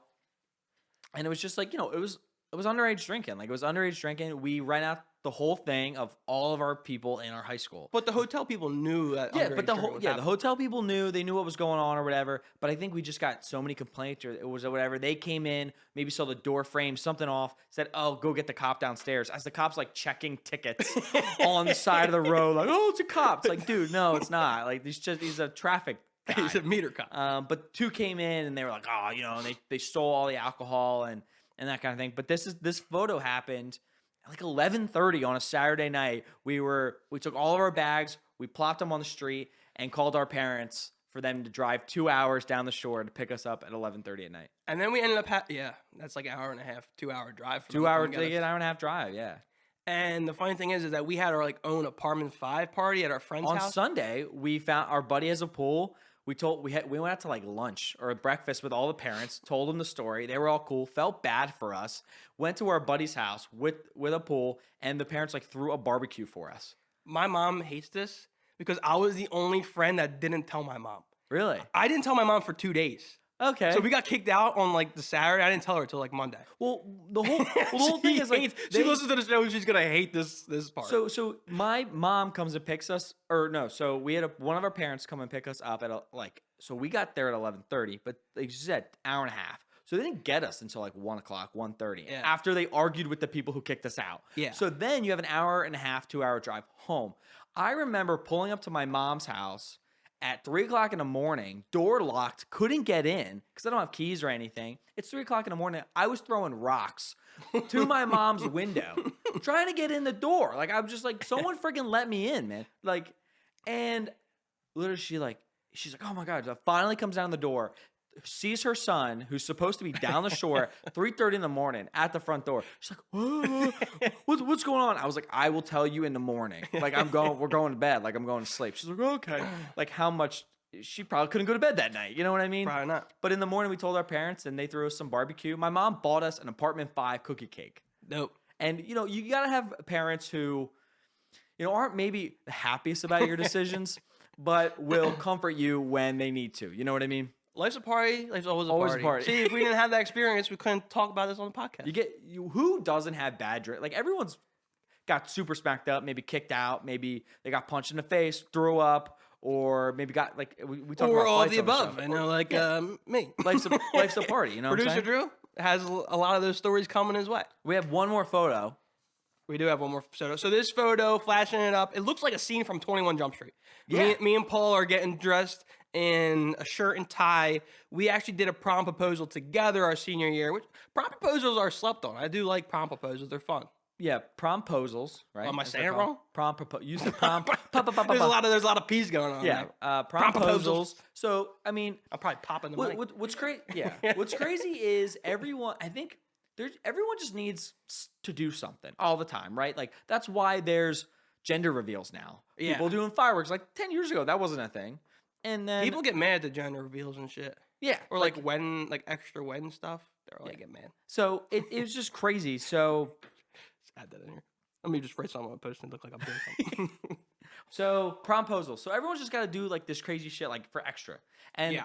And it was just like, you know, it was underage drinking. Like, it was underage drinking. We ran out the whole thing of all of our people in our high school. But the hotel people knew that. Yeah, but the happening. hotel people knew. They knew what was going on or whatever. But I think we just got so many complaints, or it was whatever. They came in, maybe saw the door frame, something off, said, "Oh, go get the cop downstairs." As the cop's like checking tickets on the side of the road, like, "Oh, it's a cop." It's like, dude, no, it's not. Like, he's a traffic guy. He's a meter cop. But 2 came in, and they were like, "Oh, you know," and they stole all the alcohol and that kind of thing. But this photo happened at like 11:30 on a Saturday night. We took all of our bags, we plopped them on the street, and called our parents for them to drive 2 hours down the shore to pick us up at 11:30 at night. And then we ended up, that's like an hour and a half, 2-hour drive. From 2 hours, to they get an hour and a half drive, yeah. And the funny thing is that we had our like own Apartment 5 party at our friend's On house. Sunday, we found our buddy has a pool. We went out to like lunch or breakfast with all the parents, told them the story. They were all cool, felt bad for us, went to our buddy's house with a pool, and the parents like threw a barbecue for us. My mom hates this because I was the only friend that didn't tell my mom. Really? I didn't tell my mom for 2 days. Okay. So we got kicked out on like the Saturday. I didn't tell her until like Monday. Well, the whole thing is like she listens to the show. She's gonna hate this part. So my mom comes and picks us, or no? So we had one of our parents come and pick us up at so we got there at 11:30, but like you said, hour and a half. So they didn't get us until like 1 o'clock, 1:30. Yeah. After they argued with the people who kicked us out. Yeah. So then you have an hour and a half, 2-hour drive home. I remember pulling up to my mom's house at 3 o'clock in the morning, door locked, couldn't get in because I don't have keys or anything. It's 3 o'clock in the morning. I was throwing rocks to my mom's window, trying to get in the door. Like, I'm just like, someone freaking let me in, man. Like, and literally she's like, oh my God. So finally comes down the door. sees her son, who's supposed to be down the shore, 3:30 in the morning at the front door. She's like, "Whoa, what's going on?" I was like, "I will tell you in the morning. Like we're going to bed. Like I'm going to sleep." She's like, "Okay." Like how much she probably couldn't go to bed that night. You know what I mean? Probably not. But in the morning, we told our parents, and they threw us some barbecue. My mom bought us an apartment 5 cookie cake. Nope. And you know, you gotta have parents who, you know, aren't maybe the happiest about your decisions, but will comfort you when they need to. You know what I mean? Life's a party. Life's always a Always party. a party. See, if we didn't have that experience, we couldn't talk about this on the podcast. Who doesn't have bad drink? Like everyone's got super smacked up, maybe kicked out, maybe they got punched in the face, threw up, or maybe got like we talked Or about all of fights the on the above. show. You know, like me. Life's a party. You know, what I'm Producer saying? Drew has a lot of those stories coming his way. We have one more photo. We do have one more photo. So this photo, flashing it up, it looks like a scene from 21 Jump Street. Yeah. Me and Paul are getting dressed in a shirt and tie. We actually did a prom proposal together our senior year. Which prom proposals are slept on. I do like prom proposals. They're fun. Yeah, promposals, right? Am I As saying they're it called. wrong? Prom proposal. Use the prom. There's a lot of P's going on. Yeah, there. prom proposals. proposals. So I mean, I'm probably popping the mic. what's crazy? Yeah, what's crazy is everyone. I think everyone just needs to do something all the time, right? Like that's why there's gender reveals now. Yeah. People doing fireworks. Like 10 years ago, that wasn't a thing. And then People get mad at the gender reveals and shit. yeah, Or like wedding, like extra wedding stuff. They're like, get mad. so it was just crazy. So Just add that in here. Let me just write something on my post and look like I'm doing something. so promposals. So everyone's just got to do like this crazy shit like for extra. And Yeah.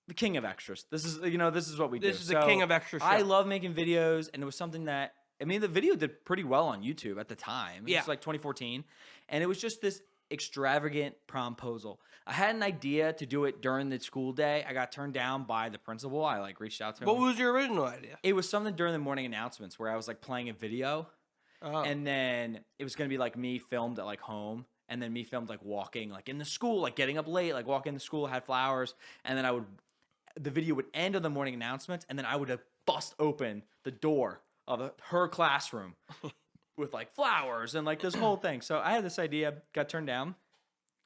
the king of extras. This is this is what we do. This is the king of extra shit. I love making videos, and it was something that I mean the video did pretty well on YouTube at the time. Yeah. It's like 2014, and it was just this extravagant promposal. I had an idea to do it during the school day. I got turned down by the principal. I like reached out to him. What was your original idea? It was something during the morning announcements where I was like playing a video, Oh. and then it was gonna be like me filmed at like home. And then me filmed like walking like in the school, like getting up late, like walking to school, had flowers, and then the video would end on the morning announcements, and then I would bust open the door of her classroom with like flowers and like this whole thing. So I had this idea, got turned down,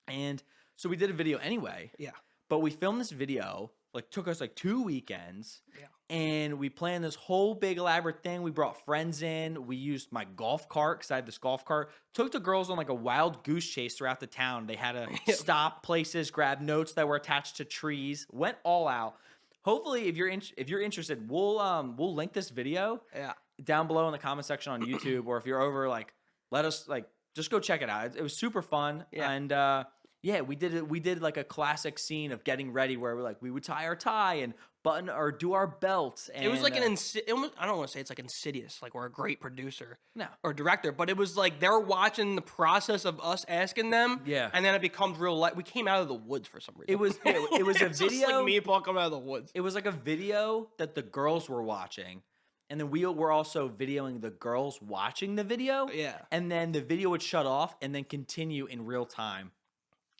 and so we did a video anyway. Yeah. But we filmed this video, like took us like 2 weekends. Yeah. And we planned this whole big elaborate thing. We brought friends in. We used my golf cart because I had this golf cart. Took the girls on like a wild goose chase throughout the town. They had to stop places, grab notes that were attached to trees. Went all out. Hopefully, if you're interested, we'll link this video Yeah. down below in the comment section on YouTube, or if you're over, like, let us like just go check it out. It was super fun, Yeah. and yeah, we did it. We did like a classic scene of getting ready where we would tie our tie and button or do our belts. And, It was like I don't want to say it's like insidious, like we're a great producer No. or director, but it was like they're watching the process of us asking them. Yeah. And then it becomes real life. We came out of the woods for some reason. It was it was a It's just video. like me and Paul coming out of the woods. It was like a video that the girls were watching, and then we were also videoing the girls watching the video. Yeah. And then the video would shut off and then continue in real time,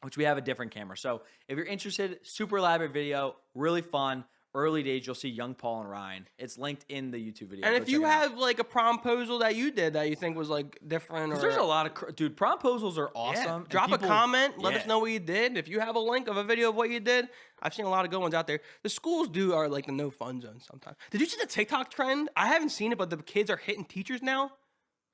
which we have a different camera. So if you're interested, super elaborate video, really fun. Early days, you'll see young Paul and Ryan. It's linked in the YouTube video. And Go if you check it out. have like a promposal that you did that you think was like different, or There's a lot of dude. Promposals are awesome. Yeah. and Drop people- a comment. Let us yeah. know what you did. If you have a link of a video of what you did, I've seen a lot of good ones out there. The schools are like the no fun zone sometimes. Did you see the TikTok trend? I haven't seen it, but the kids are hitting teachers now.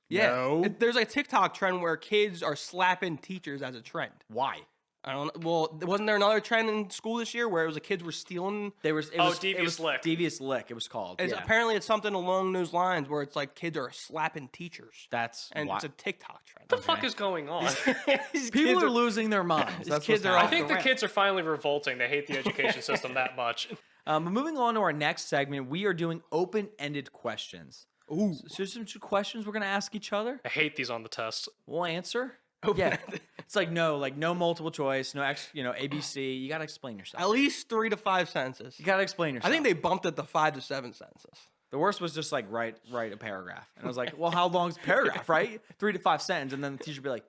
Yeah, No. there's a TikTok trend where kids are slapping teachers as a trend. Why? I don't know. Well, wasn't there another trend in school this year where it was the kids were stealing? There was Devious Lick. Devious Lick. It was called. Yeah. Apparently, it's something along those lines where it's like kids are slapping teachers, That's and why. it's a TikTok trend. What the fuck is going on? These People kids are losing their minds. these That's kids what's are I happening. think the kids are finally revolting. They hate the education system that much. But moving on to our next segment, we are doing open-ended questions. Ooh. So there's some questions we're gonna ask each other. I hate these on the test. We'll answer. Yeah, it's like no multiple choice, no ABC. You gotta explain yourself. At least 3 to 5 sentences. You gotta explain I yourself. think they bumped it to 5 to 7 sentences. the worst was just like write a paragraph, and I was like, well, how long's a paragraph, right? 3 to 5 sentences, and then the teacher would be like,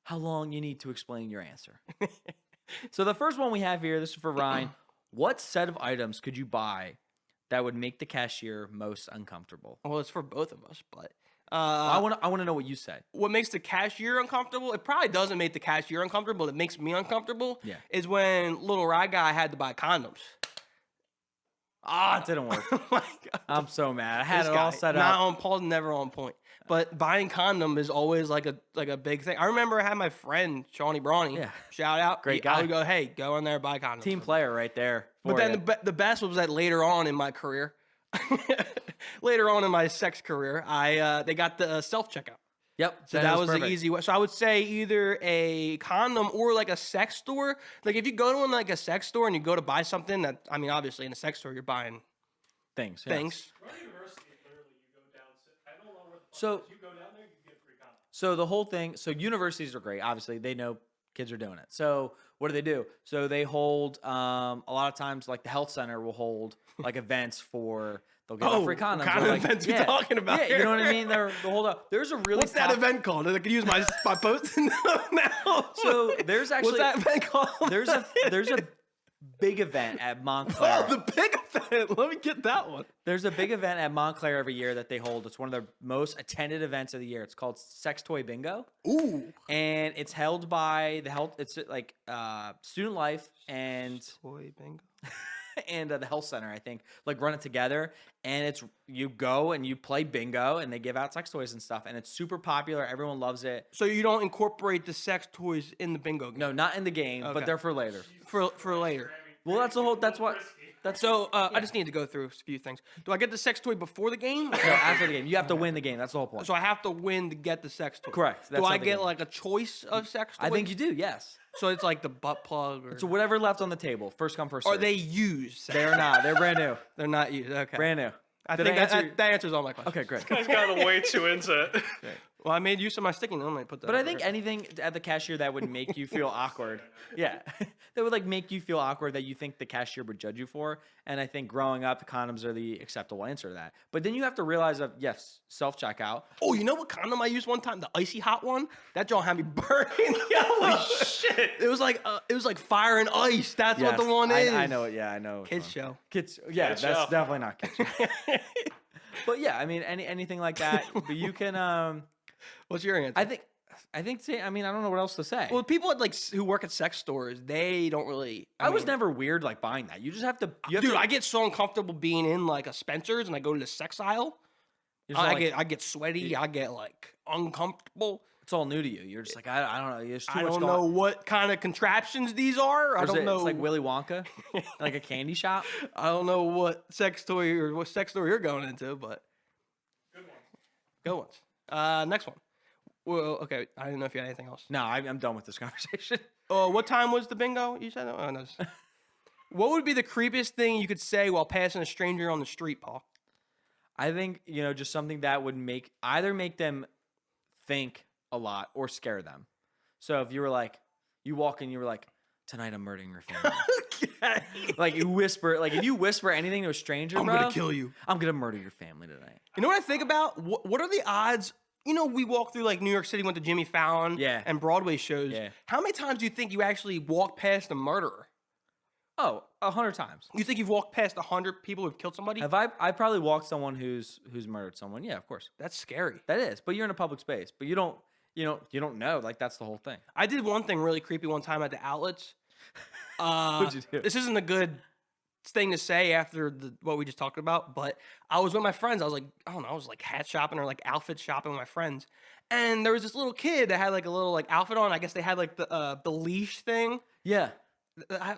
how long you need to explain your answer. So the first one we have here, this is for Ryan. What set of items could you buy that would make the cashier most uncomfortable? Well, it's for both of us, but I want to know what you said. what makes the cashier uncomfortable? It probably doesn't make the cashier uncomfortable. It makes me uncomfortable. Yeah. Is when little ride guy had to buy condoms. Ah, it didn't work. Oh my God. I'm so mad. I had This it all guy, set not up. on Paul's never on point. But buying condom is always like a big thing. I remember I had my friend Shawnee Brawny. Yeah. Shout out. Great I guy. would go, hey, go in there buy condoms. Team for me. player right there. But for then ya. the best was that later on in my career, later on in my sex career, they got the self checkout. Yep. So then it that was the perfect. easy way. So I would say either a condom or like a sex store. Like if you go to like a sex store and you go to buy something that, I mean, obviously in a sex store you're buying things. yes. things. Run University, literally, you go down. I don't know where the fuck So- it is. You go down there, you get free condoms. So the whole thing, so universities are great. Obviously, they know kids are doing it. So what do? So they hold a lot of times, like the health center will hold like events for they'll give out free condoms. What kind or, of like, events we talking about Yeah, here? you know what I mean. They'll hold up. There's a really What's that event called? I could use my post now. So there's actually What's that event called? there's a big event at Montclair. Oh, the big event. Let me get that one. There's a big event at Montclair every year that they hold. It's one of their most attended events of the year. It's called Sex Toy Bingo. Ooh. And it's held by the health. It's like Student Life and Toy bingo. and the health center. I think like run it together. And it's you go and you play bingo and they give out sex toys and stuff. And it's super popular. Everyone loves it. So you don't incorporate the sex toys in the bingo game? No, not in the game, Okay. but they're for later. For later. Well, that's the whole. That's what. That's So I just need to go through a few things. Do I get the sex toy before the game? no, after the game. You have to win the game. That's the whole point. So I have to win to get the sex toy. Correct. Do That's I how they get go. like a choice of sex toys? I think you do. Yes. So it's like the butt plug or So whatever left on the table, first come first are serve. they used? They're not. They're brand new. They're not used. Okay. Brand new. I Did think answer that answers all my questions. Okay, great. Guy's gotten way too into it. Well, I made use of my sticking. I'm gonna put that. But I over think here. anything at the cashier that would make you feel awkward, yeah, that would like make you feel awkward that you think the cashier would judge you for. And I think growing up, condoms are the acceptable answer to that. But then you have to realize that yes, self checkout. Oh, you know what condom I used one time? The icy hot one. That joint had me burning. Holy shit! It was like fire and ice. That's what the one is. I know it. Yeah, I know. Kids show. Kids. Yeah, Kids that's show. definitely not kids. show. But yeah, I mean anything like that. But you can. What's your answer? I think. I mean, I don't know what else to say. Well, people at like who work at sex stores, they don't really. I was mean, never weird like buying that. You just have to. You have Dude, to, I get so uncomfortable being in like a Spencer's and I go to the sex aisle. you're just like, I get sweaty. I get like uncomfortable. it's all new to you. You're just like I don't know. There's too I much don't going. know what kind of contraptions these are. I don't know. It's like Willy Wonka, like a candy shop. I don't know what sex toy or what sex store you're going into, but good ones. Next one. Well, okay. I didn't know if you had anything else. No, I'm done with this conversation. What time was the bingo? You said. Oh, no. What would be the creepiest thing you could say while passing a stranger on the street, Paul? I think just something that would make them think a lot or scare them. So if you were like, you walk in, you were like, tonight I'm murdering your family. Okay. Like you whisper, like if you whisper anything to a stranger, I'm bro, gonna kill you. I'm gonna murder your family tonight. You know what I think about? What are the odds? You know, we walked through like New York City, went to Jimmy Fallon Yeah. and Broadway shows. Yeah. How many times do you think you actually walk past a murderer? Oh, 100 times. You think you've walked past 100 people who've killed somebody? Have I probably walked someone who's murdered someone? Yeah, of course. That's scary. That is, but you're in a public space, but you don't know. Like that's the whole thing. I did one thing really creepy one time at the outlets. What'd you do? This isn't a good thing to say after what we just talked about, but I was with my friends. I was like, I don't know, I was like hat shopping or like outfit shopping with my friends. And there was this little kid that had like a little like outfit on. I guess they had like the leash thing. Yeah,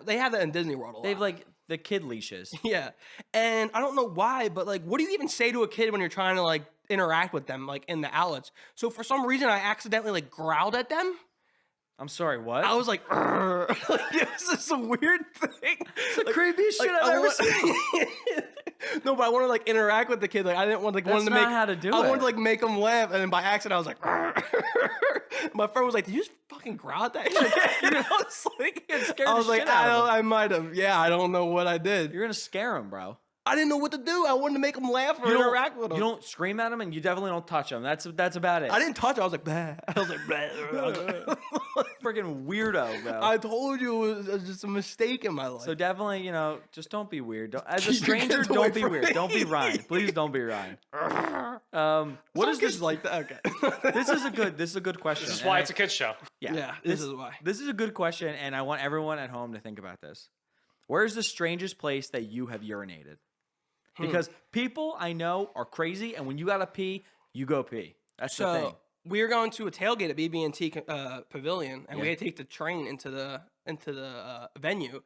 They have that in Disney World a lot. they've like the kid leashes. Yeah. And I don't know why, but like, what do you even say to a kid when you're trying to like interact with them, like in the outlets? So for some reason, I accidentally like growled at them. I'm sorry, what? I was like, "Arr." Like, it was just a weird thing. the creepiest shit I've I ever want- seen. No, but I want to like interact with the kid. Like I didn't want like That's wanted to not make how to do I it. wanted to like make him laugh, and then by accident I was like, "Arr." My friend was like, "Did you just fucking growl at that?" And I was like, scared I the was like, shit out of him. I might have. Yeah, I don't know what I did. You're gonna scare him, bro. I didn't know what to do. I wanted to make him laugh or interact with him. You don't scream at him, and you definitely don't touch him. That's about it. I didn't touch it. I was like, bah. I was like, bah. Freaking weirdo, bro. I told you it was just a mistake in my life. So definitely, just don't be weird. As a Keep your stranger, kids away don't be from weird. Don't be me. Ryan. Please don't be Ryan. What is this like? That? Okay. This is a good question. This is and why I- it's a kid's show. Yeah, this is why. This is a good question, and I want everyone at home to think about this. Where's the strangest place that you have urinated? because people I know are crazy, and when you gotta pee, you go pee. That's the thing. So we were going to a tailgate at BB&T Pavilion, and we had to take the train into the venue.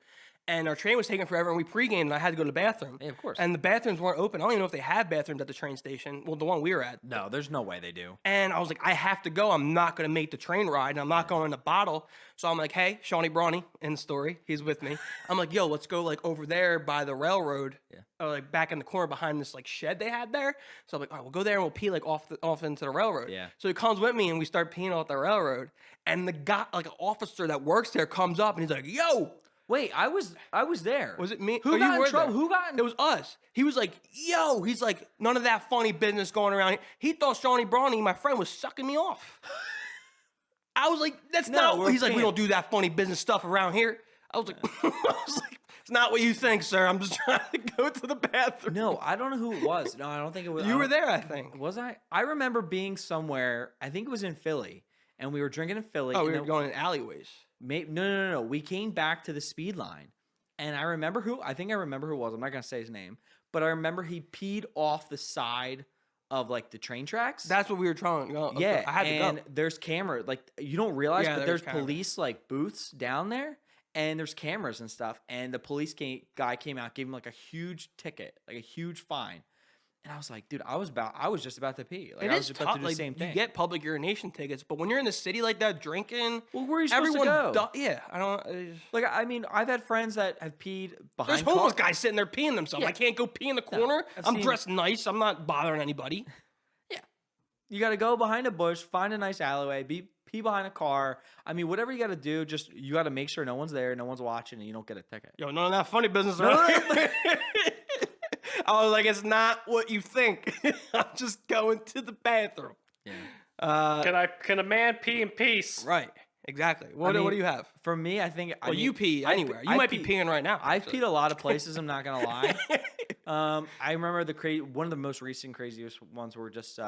And our train was taking forever, and we pregame, and I had to go to the bathroom. Yeah, of course. And the bathrooms weren't open. I don't even know if they have bathrooms at the train station. Well, the one we were at. No, there's no way they do. And I was like, I have to go. I'm not going to make the train ride, and I'm not going in the bottle. So I'm like, hey, Shawnee Brawny in the story. He's with me. I'm like, yo, let's go like over there by the railroad, like back in the corner behind this like shed they had there. So I'm like, all right, we'll go there and we'll pee like off into the railroad. Yeah. So he comes with me, and we start peeing off the railroad. And the guy, like an officer that works there, comes up and he's like, yo. Wait, I was there. Was it me? Who Oh, got you in were trouble? there. Who got in? It was us. He was like, yo. He's like, none of that funny business going around here. He thought Shawnee Brawny, my friend, was sucking me off. I was like, that's not. He's like, we don't do that funny business stuff around here. I was like, it's not what you think, sir. I'm just trying to go to the bathroom. No, I don't know who it was. No, I don't think it was. You were there, I think. Was I? I remember being somewhere. I think it was in Philly, and we were drinking in Philly. Oh, we were going in alleyways. No. We came back to the speed line, and I remember who. I think I remember who it was. I'm not gonna say his name, but I remember he peed off the side of like the train tracks. That's what we were trying to go. Yeah, I had to and go. there's camera. Like you don't realize, Yeah, but there's there's cameras. police like booths down there, and there's cameras and stuff. And the police guy came out, gave him like a huge ticket, like a huge fine. And I was like, dude, I was just about to pee. Like It I is was about tough. to do the Like, same thing. you get public urination tickets, but when you're in the city like that drinking, well, where are you supposed everyone to go? yeah, I don't. Like I mean, I've had friends that have peed behind. There's homeless guys sitting there peeing themselves. Yeah. I can't go pee in the corner. I've I'm seen- dressed nice. I'm not bothering anybody. You got to go behind a bush, find a nice alleyway, pee behind a car. I mean, whatever you got to do, just you got to make sure no one's there, no one's watching, and you don't get a ticket. Yo, none of that funny business around here. I was like, it's not what you think. I'm just going to the bathroom. Yeah. Can a man pee in peace? Right. Exactly. What mean, do you have? For me, I think. Well, you pee anywhere. You might be peeing right now. I've peed a lot of places. I'm not gonna lie. I remember one of the most recent craziest ones were just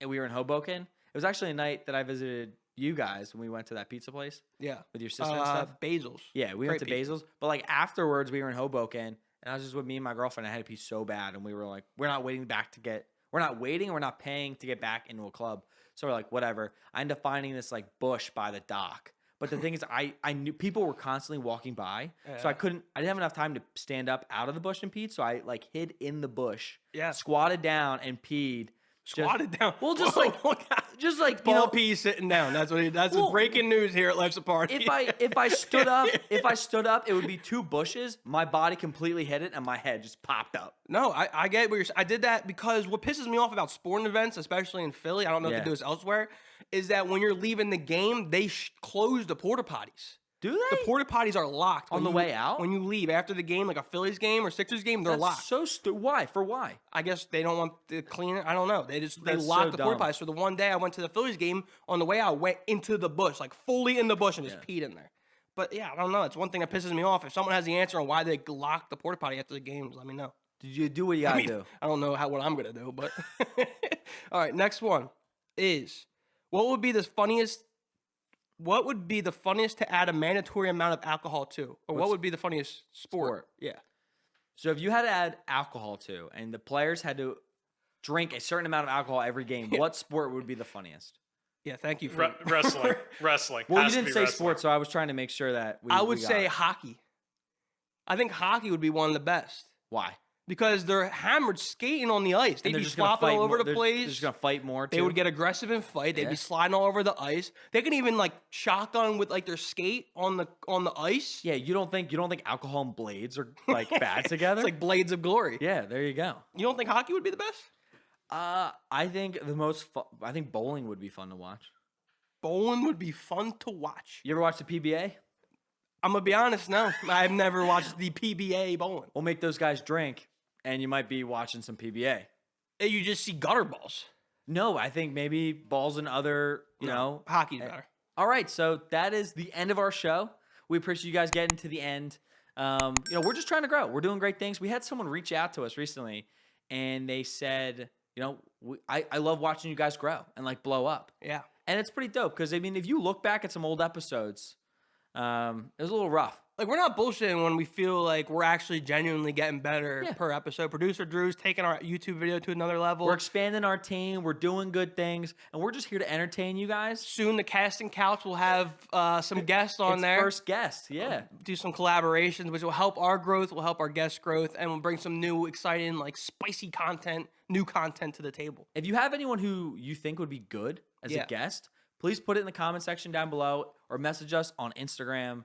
we were in Hoboken. It was actually a night that I visited you guys when we went to that pizza place. Yeah. With your sister and stuff. Basil's. Yeah, we went to Basil's. But like afterwards, we were in Hoboken, and I was just with me and my girlfriend. I had to pee so bad, and we were like, we're not waiting, and we're not paying to get back into a club. So we're like, whatever. I ended up finding this like bush by the dock. But the thing is, I knew people were constantly walking by, so I didn't have enough time to stand up out of the bush and pee. So I like hid in the bush, squatted down and peed. Squatted down. Well, just like Paul P sitting down. That's what that's breaking news here at Life's a Party. If I stood up, it would be two bushes. My body completely hit it, and my head just popped up. No, I get what you're saying. I did that because what pisses me off about sporting events, especially in Philly, I don't know if they do this elsewhere, is that when you're leaving the game, they close the porta potties. Do they? The porta potties are locked On the way out? When you leave after the game, like a Phillies game or Sixers game, they're locked. So why? For why? I guess they don't want to clean it. I don't know. They That's lock so the porta dumb. potties. So the one day I went to the Phillies game, on the way out, I went into the bush, like fully in the bush, and just peed in there. But yeah, I don't know. It's one thing that pisses me off. If someone has the answer on why they lock the porta potty after the games, let me know. Did you do what you gotta do? I don't know what I'm gonna do, but all right. Next one is what would be the funniest to add a mandatory amount of alcohol to, or what would be the funniest sport? Yeah. So if you had to add alcohol to, and the players had to drink a certain amount of alcohol every game, what sport would be the funniest? Yeah. Thank you for Wrestling. Wrestling. Well, you Has to didn't be say wrestling. sports, so I was trying to make sure that I would we got say it. hockey. I think hockey would be one of the best Why? because they're hammered skating on the ice. They'd And they're be just gonna flopping fight all over more- the they're place. just gonna fight more. They too? would get aggressive and fight. They'd Yeah. be sliding all over the ice. They can even like shotgun with like their skate on the ice. Yeah, you don't think alcohol and blades are like bad together? It's like blades of glory. Yeah, there you go. You don't think hockey would be the best? I think I think bowling would be fun to watch. Bowling would be fun to watch. You ever watch the PBA? I'm gonna be honest, no. I've never watched the PBA bowling. We'll make those guys drink, and you might be watching some PBA. And you just see gutter balls. No, I think maybe balls and other, you know. Hockey's better. All right, so that is the end of our show. We appreciate you guys getting to the end. We're just trying to grow. We're doing great things. We had someone reach out to us recently, and they said, I love watching you guys grow and like blow up. Yeah. And it's pretty dope because, I mean, if you look back at some old episodes, it was a little rough. like we're not bullshitting when we feel like we're actually genuinely getting better Yeah. per episode. Producer Drew's taking our YouTube video to another level. We're expanding our team. We're doing good things, and we're just here to entertain you guys. Soon the casting couch will have some guests on It's there. first guest, yeah. Do some collaborations, which will help our growth, will help our guest growth, and will bring some new, exciting, like spicy content, new content to the table. If you have anyone who you think would be good as Yeah. a guest, please put it in the comment section down below or message us on Instagram.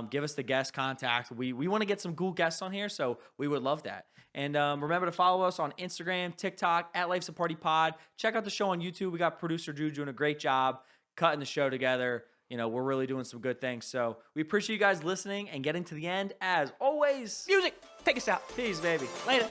Give us the guest contact. We want to get some cool guests on here, so we would love that. And remember to follow us on Instagram, TikTok, at Life's a Party Pod. Check out the show on YouTube. We got producer Drew doing a great job cutting the show together. You know, we're really doing some good things. So we appreciate you guys listening and getting to the end. As always, Music, take us out. peace, baby. Later.